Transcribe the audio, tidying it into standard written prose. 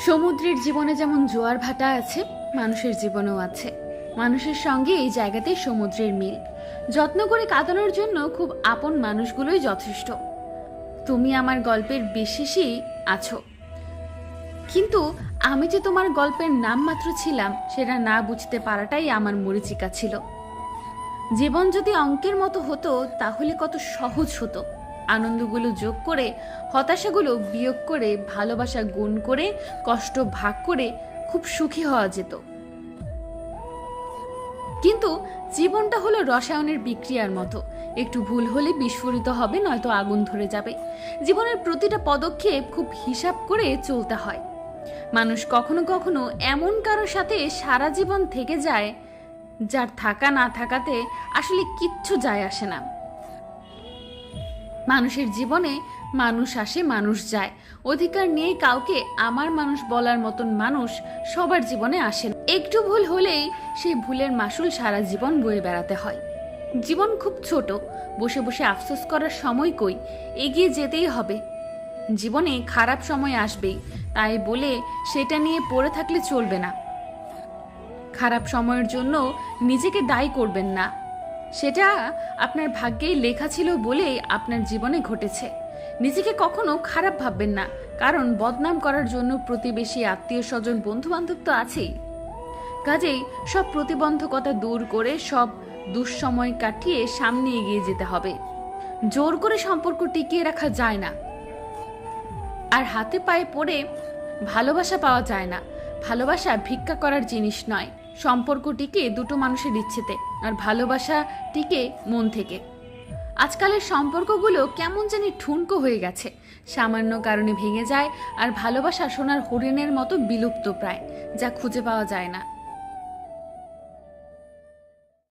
সমুদ্রের জীবনে যেমন জোয়ার ভাটা আছে, মানুষের জীবনেও আছে। মানুষের সঙ্গে এই জায়গাতেই সমুদ্রের মিল। যত্ন করে কাটানোর জন্য খুব আপন মানুষগুলোই যথেষ্ট। তুমি আমার গল্পের বিশেষই আছো, কিন্তু আমি যে তোমার গল্পের নাম মাত্র ছিলাম সেটা না বুঝতে পারাটাই আমার মরীচিকা ছিল। জীবন যদি অঙ্কের মতো হতো তাহলে কত সহজ হতো। আনন্দগুলো যোগ করে, হতাশাগুলো বিয়োগ করে, ভালোবাসা গুণ করে, কষ্ট ভাগ করে খুব সুখী হওয়া যেত। কিন্তু জীবনটা হলো রসায়নের বিক্রিয়ার মতো, একটু ভুল হলে বিস্ফোরিত হবে, নয়তো আগুন ধরে যাবে। জীবনের প্রতিটা পদক্ষেপ খুব হিসাব করে চলতে হয়। মানুষ কখনো কখনো এমন কারোর সাথে সারা জীবন থেকে যায় যার থাকা না থাকাতে আসলে কিচ্ছু যায় আসে না। মানুষের জীবনে মানুষ আসে, মানুষ যায়। অধিকার নেই কাউকে আমার মানুষ বলার মতন মানুষ সবার জীবনে আসে না। একটু ভুল হলেই সেই ভুলের মাসুল সারা জীবন বয়ে বেড়াতে হয়। জীবন খুব ছোট, বসে বসে আফসোস করার সময় কই, এগিয়ে যেতেই হবে। জীবনে খারাপ সময় আসবেই, তাই বলে সেটা নিয়ে পড়ে থাকলে চলবে না। খারাপ সময়ের জন্য নিজেকে দায়ী করবেন না, সেটা আপনার ভাগ্যেই লেখা ছিল বলেই আপনার জীবনে ঘটেছে। নিজেকে কখনো খারাপ ভাববেন না, কারণ বদনাম করার জন্য প্রতিবেশী, আত্মীয় স্বজন, বন্ধু বান্ধব তো আছেই। কাজেই সব প্রতিবন্ধকতা দূর করে, সব দুঃসময় কাটিয়ে সামনে এগিয়ে যেতে হবে। জোর করে সম্পর্ক টিকিয়ে রাখা যায় না, আর হাতে পায়ে পড়ে ভালোবাসা পাওয়া যায় না। ভালোবাসা ভিক্ষা করার জিনিস নয়। সম্পর্ক টিকে দুটো মানুষের ইচ্ছেতে, আর ভালোবাসা টিকে মন থেকে। আজকালের সম্পর্কগুলো কেমন জানি ঠুনকো হয়ে গেছে, সামান্য কারণে ভেঙে যায়, আর ভালোবাসা সোনার হরিণের মতো বিলুপ্ত প্রায়, যা খুঁজে পাওয়া যায় না।